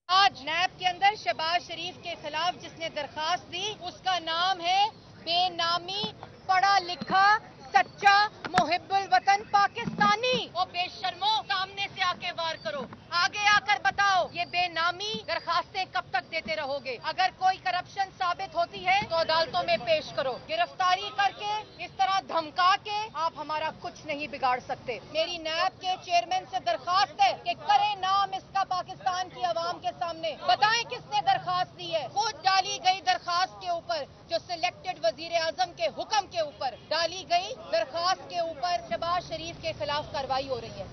आज नैब के अंदर शहबाज शरीफ के खिलाफ जिसने दरखास्त दी उसका नाम है बेनामी पढ़ा लिखा सच्चा मुहिब्बुल वतन पाकिस्तानी। और बेशर्मो सामने से आके वार करो, आगे आकर बताओ ये बेनामी दरखास्तें कब तक देते रहोगे। अगर कोई करप्शन साबित होती है तो अदालतों में पेश करो। गिरफ्तारी करके इस तरह धमका के आप हमारा कुछ नहीं बिगाड़ सकते। मेरी नैब के चेयरमैन से दरखास्त है कि करें नाम इसका पाकिस्तान की आवाम के सामने, बताएं किसने दरखास्त दी है। खुद डाली गई दरखास्त के ऊपर, जो सिलेक्टेड वजीर आजम के हुक्म के ऊपर डाली गई दरखास्त के ऊपर शहबाज शरीफ के खिलाफ कार्रवाई हो रही है।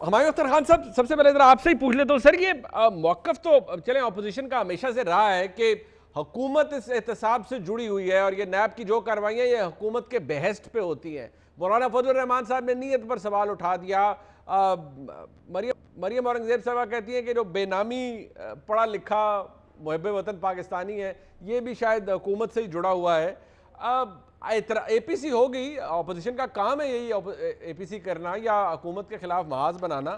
हुमायूं अख्तर खान साहब, सबसे पहले जरा आपसे ही पूछ लेता हूं सर, ये मौकफ तो चले अपोजिशन का हमेशा से रहा है कि हुकूमत इस एहतसाब से जुड़ी हुई है और ये नैब की जो कार्रवाइयाँ ये हुकूमत के बेहेस्ट पे होती हैं। मौलाना फजलुर रहमान साहब ने नीयत पर सवाल उठा दिया। मरियम औरंगजेब साहबा कहती हैं कि जो बेनामी पढ़ा लिखा मुहब्बे वतन पाकिस्तानी है ये भी शायद हुकूमत से ही जुड़ा हुआ है। एपीसी होगी, अपोजिशन का काम है यही एपीसी करना या हुकूमत के खिलाफ महाज बनाना।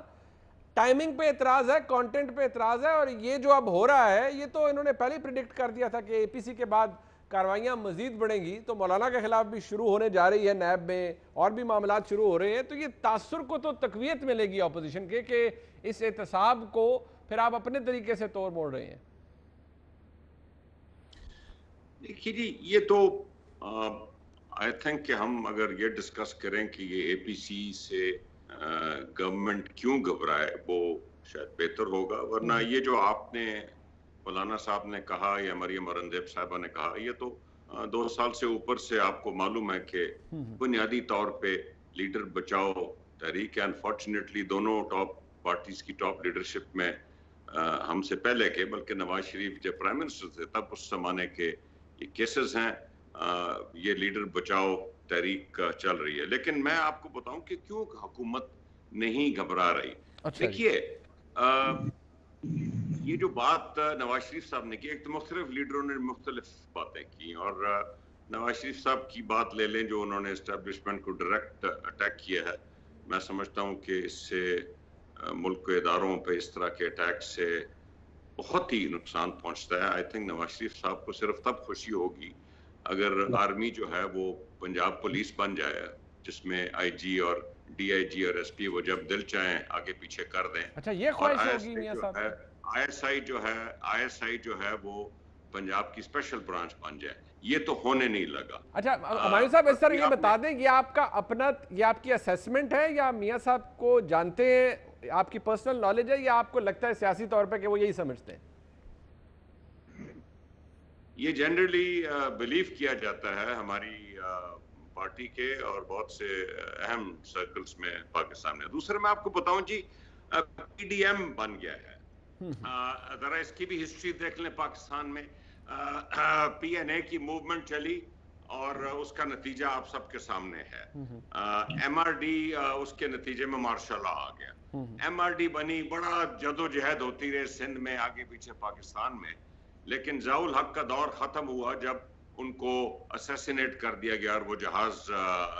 टाइमिंग पे एतराज है, कंटेंट पे एतराज है, और ये जो अब हो रहा है ये तो इन्होंने पहले प्रिडिक्ट कर दिया था कि एपीसी के बाद कार्रवाइयाँ मजीद बढ़ेंगी, तो मौलाना के खिलाफ भी शुरू होने जा रही है नैब में और भी मामला शुरू हो रहे हैं। तो ये तासुर को तो तकवीयत मिलेगी अपोजिशन के कि इस एहतसाब को फिर आप अपने तरीके से तोड़ मोड़ रहे हैं। देखिए जी, ये तो आई थिंक कि हम अगर ये डिस्कस करें कि ये एपीसी से गवर्नमेंट क्यों घबराए वो शायद बेहतर होगा, वरना ये जो आपने मौलाना साहब ने कहा या मरियम औरंगजेब साहबा ने कहा, ये तो 2 साल से ऊपर से आपको मालूम है कि बुनियादी तौर पे लीडर बचाओ तहरीक है। अनफॉर्चुनेटली दोनों टॉप पार्टीज की टॉप लीडरशिप में हमसे पहले के, बल्कि नवाज शरीफ जब प्राइम मिनिस्टर थे तब उस जमाने के ये केसेस हैं। ये लीडर बचाओ तहरीक चल रही है। लेकिन मैं आपको बताऊं कि क्यों हुकूमत नहीं घबरा रही। देखिए, ये जो बात नवाज शरीफ साहब ने की, एक तो मुख्तलिफ लीडरों ने मुख्तलिफ बातें की, और नवाज शरीफ साहब की बात ले लें जो उन्होंने एस्टेब्लिशमेंट को डायरेक्ट अटैक किया है। मैं समझता हूँ कि इससे मुल्क के इदारों पे इस तरह के अटैक से बहुत ही नुकसान पहुंचता है। आई थिंक नवाज शरीफ साहब को सिर्फ तब खुशी होगी अगर आर्मी जो है वो पंजाब पुलिस बन जाए, जिसमें आईजी और डीआईजी और एसपी वो जब दिल चाहें आगे पीछे कर दें। अच्छा, ये ख्वाहिश होगी मियां साहब। आईएसआई जो है वो पंजाब की स्पेशल ब्रांच बन जाए, ये तो होने नहीं लगा। अच्छा हुमायूं साहब, इस तरह ये बता दें, ये आपका अपना, ये आपकी असेसमेंट है या मियां साहब को जानते हैं, आपकी पर्सनल नॉलेज है, या आपको लगता है सियासी तौर पे कि वो यही समझते हैं? ये जनरली बिलीव किया जाता है हमारी पार्टी के और बहुत से अहम सर्कल्स में पाकिस्तान में। दूसरा मैं आपको बताऊं जी, पीडीएम बन गया है। जरा इसकी भी हिस्ट्री देख लें। पाकिस्तान में पीएनए की मूवमेंट चली और उसका नतीजा आप सबके सामने है। एमआरडी उसके नतीजे में मार्शल लॉ आ गया। एमआरडी बनी, बड़ा जदोजहद होती रही सिंध में, आगे पीछे पाकिस्तान में, लेकिन ज़ियाउल हक का दौर खत्म हुआ जब उनको असैसिनेट कर दिया गया और वो जहाज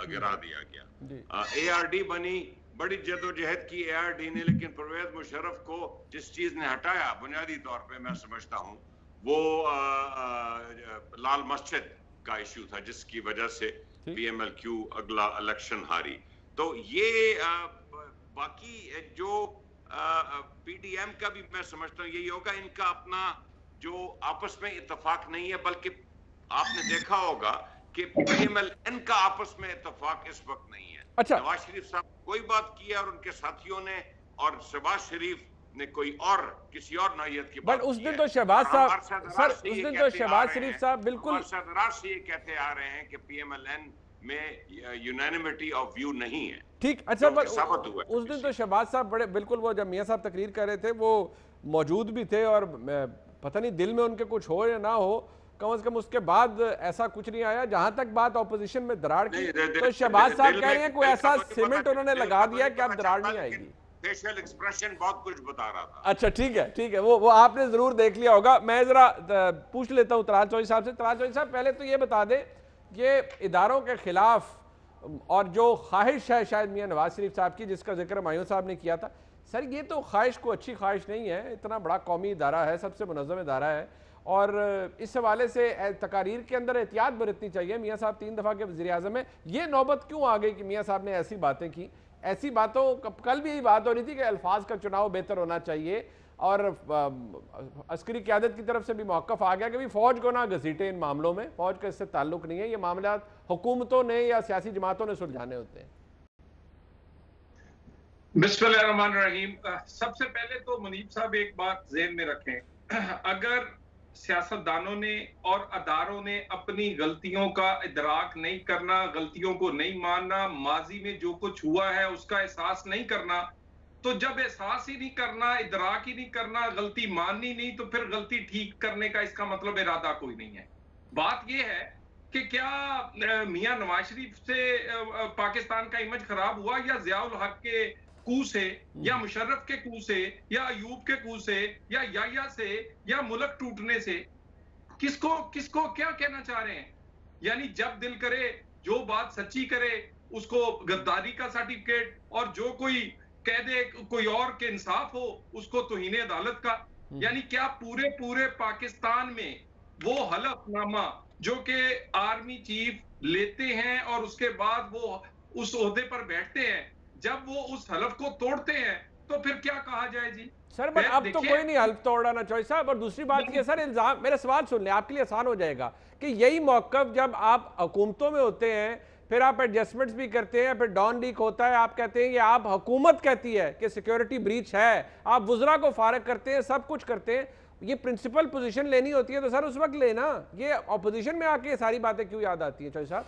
गिरा दिया गया। एआरडी बनी, बड़ी जदोजहद की एआरडी ने, लेकिन परवेज मुशर्रफ को जिस चीज ने हटाया बुनियादी तौर पे मैं समझता हूँ वो लाल मस्जिद का इश्यू था, जिसकी वजह से पीएमएलक्यू अगला इलेक्शन हारी। तो ये बाकी जो पीडीएम का भी मैं समझता हूँ यही होगा। इनका अपना जो आपस में इत्तेफाक नहीं है, बल्कि आपने देखा होगा कि पीएमएलएन का आपस में इत्तेफाक इस वक्त नहीं है। अच्छा, नवाज शरीफ साहब कोई बात की है और उनके साथियों ने, और शहबाज शरीफ ने कोई और किसी और नौयत की बात। उस दिन तो शहबाज साहब, सर उस दिन तो शहबाज शरीफ साहब बिल्कुल से ये कहते आ रहे हैं कि पीएमएलएन में यूनानिमिटी ऑफ व्यू नहीं है। ठीक, अच्छा, उस दिन तो शहबाज साहब बड़े बिल्कुल, वो जब मियां साहब तकरीर कर रहे थे वो मौजूद भी थे, और पता नहीं दिल में उनके कुछ हो या ना हो, कम से कम उसके बाद ऐसा कुछ नहीं आया। जहां तक बात ऑपोजिशन में दरार की, तो शहबाज साहब कह रहे हैं कोई ऐसा सीमेंट उन्होंने लगा दिया कि अब दरार नहीं आएगी। फेशियल एक्सप्रेशन बहुत कुछ बता रहा था। अच्छा ठीक है, ठीक है, वो आपने जरूर देख लिया होगा। मैं जरा पूछ लेता हूँ तराज चौधरी साहब से। तराज चौधरी साहब, पहले तो ये बता दें, ये इदारों के खिलाफ और जो ख्वाहिश है शायद मियां नवाज शरीफ साहब की, जिसका जिक्र हुमायूं साहब ने किया था, सर ये तो ख्वाहिश को अच्छी ख्वाहिश नहीं है, इतना बड़ा कौमी इदारा है, सबसे मुनज़्ज़म इदारा है, और इस हवाले से तकारीर के अंदर एहतियात बरतनी चाहिए। मियाँ साहब 3 दफ़ा के वज़ीर-ए-आज़म है, ये नौबत क्यों आ गई कि मियाँ साहब ने ऐसी बातें की? ऐसी बातों कल भी यही बात हो रही थी कि अल्फाज का चुनाव बेहतर होना चाहिए, और अस्करी क़यादत की तरफ से भी मौक़िफ़ आ गया कि भाई फ़ौज को ना घसीटे इन मामलों में, फ़ौज का इससे ताल्लुक़ नहीं है, ये मामला हुकूमतों ने या सियासी जमातों ने सुलझाने होते हैं। बिस्मिल्लाहिर्रहमानिर्रहीम। सबसे पहले तो मुनीब साहब एक बात ज़हन में रखें, अगर सियासतदानों ने और अदारों ने अपनी गलतियों का इदराक नहीं करना, गलतियों को नहीं मानना, माजी में जो कुछ हुआ है उसका एहसास नहीं करना, तो जब एहसास ही नहीं करना, इदराक ही नहीं करना, गलती माननी नहीं, तो फिर गलती ठीक करने का इसका मतलब इरादा कोई नहीं है। बात यह है कि क्या मियां नवाज शरीफ से पाकिस्तान का इमेज खराब हुआ, या जियाउल हक के कू से, या मुशर्रफ के कू से, या अयूब के कू से, या याया से, या मुल्क टूटने से? किसको किसको क्या कहना चाह रहे हैं? यानी जब दिल करे जो बात सच्ची करे उसको गद्दारी का सर्टिफिकेट, और जो कोई कह दे कोई और के इंसाफ हो उसको तौहीन अदालत का। यानी क्या पूरे पूरे पाकिस्तान में वो हलफनामा जो कि आर्मी चीफ लेते हैं और उसके बाद वो उस ओहदे पर बैठते हैं, जब वो उस हलफ को तोड़ते हैं तो फिर क्या कहा जाए जी? सर बट अब तो कोई नहीं हल्फ तोड़ रहा ना चौधरी साहब। और दूसरी बात ये सर, इल्जाम, मेरा सवाल सुन लें, आपके लिए आसान हो जाएगा कि यही मौक़िफ़ जब आप हुकूमतों में होते हैं, फिर आप एडजस्टमेंट्स भी करते हैं, फिर डॉन लीक होता है, आप कहते हैं कि आप हुकूमत कहती है कि सिक्योरिटी ब्रीच है, आप वुज़रा को फारग करते हैं, सब कुछ करते हैं, ये प्रिंसिपल पोजीशन लेनी होती है तो सर उस वक्त लेना। ये अपोजिशन में आके सारी बातें क्यों याद आती हैं चौधरी साहब?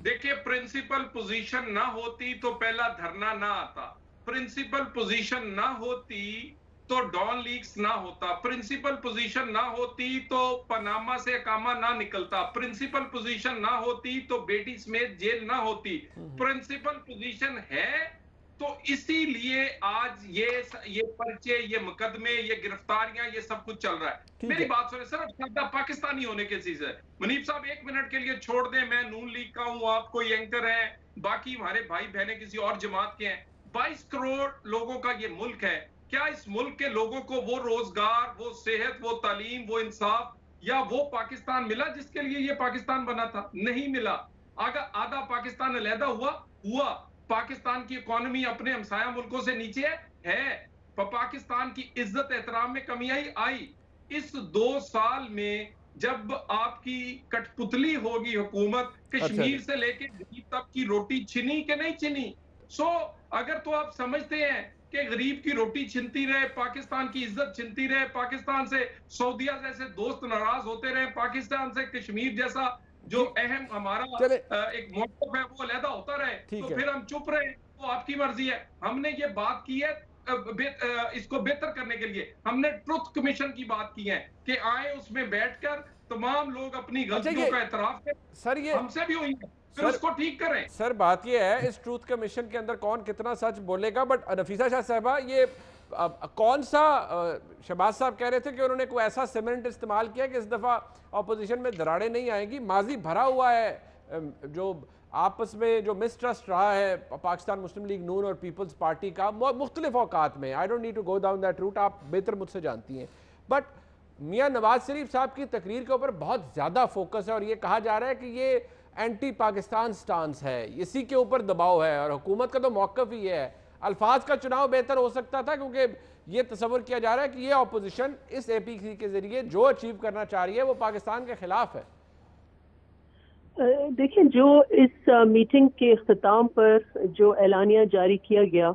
देखिए, प्रिंसिपल पोजीशन ना होती तो पहला धरना ना आता, प्रिंसिपल पोजीशन ना होती तो डॉन लीक्स ना होता, प्रिंसिपल पोजीशन ना होती तो पनामा से अकामा ना निकलता, प्रिंसिपल पोजीशन ना होती तो बेटी समेत जेल ना होती। प्रिंसिपल पोजीशन है तो इसीलिए आज ये पर्चे, ये मुकदमे, ये गिरफ्तारियां, ये सब कुछ चल रहा है। मेरी बात सुने, सिर्फ सादा पाकिस्तानी होने की चीज है। मुनीब साहब 1 मिनट के लिए छोड़ दें, मैं नून लीग का हूं, आप कोई एंकर हैं, बाकी हमारे भाई बहने किसी और जमात के हैं। 22 करोड़ लोगों का ये मुल्क है। क्या इस मुल्क के लोगों को वो रोजगार, वो सेहत, वो तालीम, वो इंसाफ, या वो पाकिस्तान मिला जिसके लिए ये पाकिस्तान बना था? नहीं मिला। आधा पाकिस्तान अलहदा हुआ। पाकिस्तान की इकोनॉमी अपने हमसाया मुल्कों से नीचे है। पाकिस्तान की इज्जत एहतराम में कमी आई। इस 2 साल में जब आपकी कठपुतली होगी हुकूमत, कश्मीर से लेकर गरीब तक की रोटी छिनी कि नहीं छिनी? अगर तो आप समझते हैं कि गरीब की रोटी छिनती रहे, पाकिस्तान की इज्जत छिनती रहे, पाकिस्तान से सऊदिया जैसे दोस्त नाराज होते रहे, पाकिस्तान से कश्मीर जैसा जो अहम हमारा एक मोटिव है वो अलहदा होता रहे, तो फिर हम चुप रहे, तो आपकी मर्जी है। हमने ये बात की है इसको बेहतर करने के लिए, हमने ट्रुथ कमीशन की बात की है कि आए उसमें बैठकर तमाम लोग अपनी गलतियों का एतराफ करें। सर ये हमसे भी हुई है, फिर उसको ठीक करें। सर बात ये है, इस ट्रूथ कमीशन के अंदर कौन कितना सच बोलेगा, बट नफीसा शाह साहबा ये कौन सा, शहबाज साहब कह रहे थे कि उन्होंने कोई ऐसा सीमेंट इस्तेमाल किया कि इस दफ़ा अपोजिशन में दरारें नहीं आएंगी। माजी भरा हुआ है जो आपस में जो मिसट्रस्ट रहा है पाकिस्तान मुस्लिम लीग नून और पीपल्स पार्टी का मुख्तलिफ औकात में। I don't need to go down that route, आप बेहतर मुझसे जानती हैं। बट मियाँ नवाज शरीफ साहब की तकरीर के ऊपर बहुत ज़्यादा फोकस है और ये कहा जा रहा है कि ये एंटी पाकिस्तान स्टांस है, इसी के ऊपर दबाव है, और हुकूमत का तो मौक़िफ़ ही है। अल्फाज का चुनाव बेहतर हो सकता था क्योंकि ये तस्वर किया जा रहा है कि ये अपोजिशन इस एपीसी के जरिए जो अचीव करना चाह रही है वो पाकिस्तान के खिलाफ है। देखिए, जो इस मीटिंग के इख्तिताम पर जो एलानिया जारी किया गया,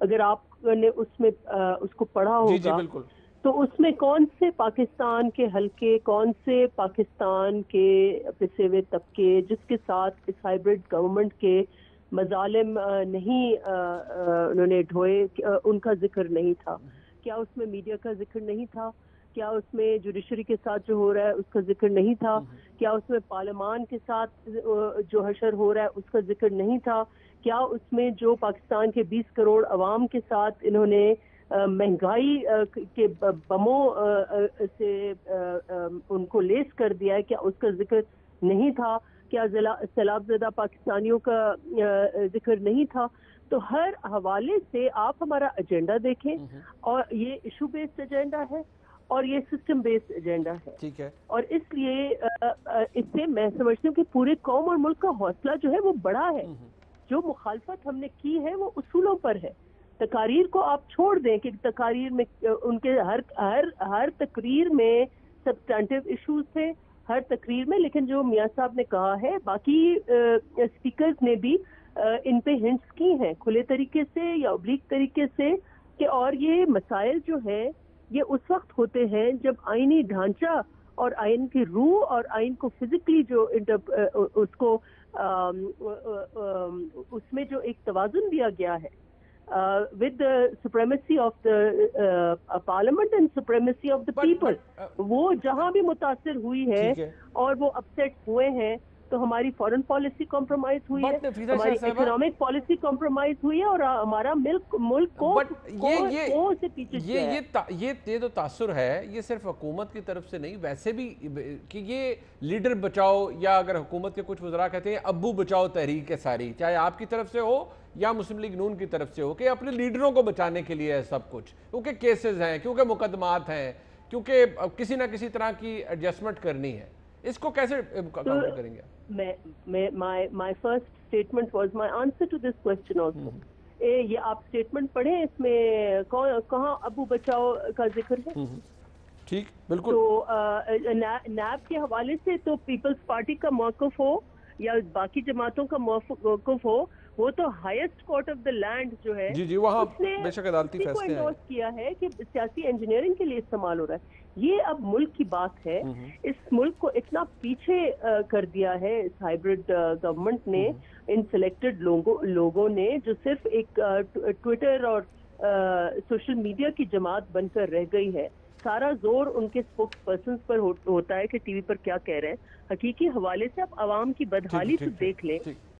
अगर आपने उसमें उसको पढ़ा होगा, बिल्कुल, तो उसमें कौन से पाकिस्तान के हलके, कौन से पाकिस्तान के पिछड़े हुए तबके जिसके साथ इस हाइब्रिड गवर्नमेंट के मजालिम नहीं उन्होंने ढोए, उनका जिक्र नहीं था। क्या उसमें मीडिया का जिक्र नहीं था? क्या उसमें जुडिशरी के साथ जो हो रहा है उसका जिक्र नहीं था? क्या उसमें पार्लियामान के साथ जो हशर हो रहा है उसका जिक्र नहीं था? क्या उसमें जो पाकिस्तान के 20 करोड़ अवाम के साथ इन्होंने महंगाई के बमों से उनको लेस कर दिया है, क्या उसका जिक्र नहीं था? क्या सैलाबज़दा पाकिस्तानियों का जिक्र नहीं था? तो हर हवाले से आप हमारा एजेंडा देखें, और ये इशू बेस्ड एजेंडा है और ये सिस्टम बेस्ड एजेंडा है। ठीक है। और इसलिए इससे मैं समझती हूँ कि पूरे कौम और मुल्क का हौसला जो है वो बड़ा है। जो मुखालफत हमने की है वो उसूलों पर है। तकारीर को आप छोड़ दें कि तकारीर में उनके हर तकरीर में सब्सटेंटिव इश्यूज थे, हर तकरीर में, लेकिन जो मियां साहब ने कहा है, बाकी स्पीकर्स ने भी इन पे हिंट्स की हैं खुले तरीके से या ओब्लीक तरीके से, कि और ये मसाइल जो है ये उस वक्त होते हैं जब आईनी ढांचा और आइन की रूह और आइन को फिजिकली जो उसको उसमें जो एक तवाजुन दिया गया है with the supremacy of the parliament and supremacy of the people, वो जहां भी मुतासिर हुई है और वो अपसेट हुए हैं, तो हमारी फॉरेन पॉलिसी कॉम्प्रोमाइज हुई है, हमारी इकोनॉमिक पॉलिसी कॉम्प्रोमाइज हुई है, और हमारा मुल्क को से पीछे ये तो तासुर है, ये सिर्फ हुकूमत की तरफ से नहीं, वैसे भी कि ये लीडर बचाओ, या अगर हुकूमत के कुछ वज़रा कहते हैं अब्बू बचाओ तहरीक है सारी, चाहे आपकी तरफ से हो या मुस्लिम लीग नून की तरफ से हो, कि अपने लीडरों को बचाने के लिए है सब कुछ, क्योंकि केसेस हैं, क्योंकि मुकदमात हैं, क्योंकि किसी ना किसी तरह की एडजस्टमेंट करनी है। इसको कैसे काउंटर करेंगे? My first statement was my answer to this question also. ये आप स्टेटमेंट पढ़ें, इसमें कहाँ अबू बचाओ का जिक्र है? ठीक, बिल्कुल। तो नैब के हवाले से तो पीपल्स पार्टी का मौक़िफ़ हो या बाकी जमातों का मौक़िफ़ हो, वो तो highest court of the land जो है, जी वहाँ बेशक अदालती फैसले हैं, एंडोर्स किया है कि सियासी इंजीनियरिंग के लिए इस्तेमाल हो रहा है। ये अब मुल्क की बात है। इस मुल्क को इतना पीछे कर दिया है इस हाइब्रिड गवर्नमेंट ने, इन सिलेक्टेड लोगों ने, जो सिर्फ एक ट्विटर और सोशल मीडिया की जमात बनकर रह गई है। सारा जोर उनके स्पोक्स पर्सन पर होता है कि टीवी पर क्या कह रहे हैं। हकीकी हवाले से आप आवाम की बदहाली तो देख लें।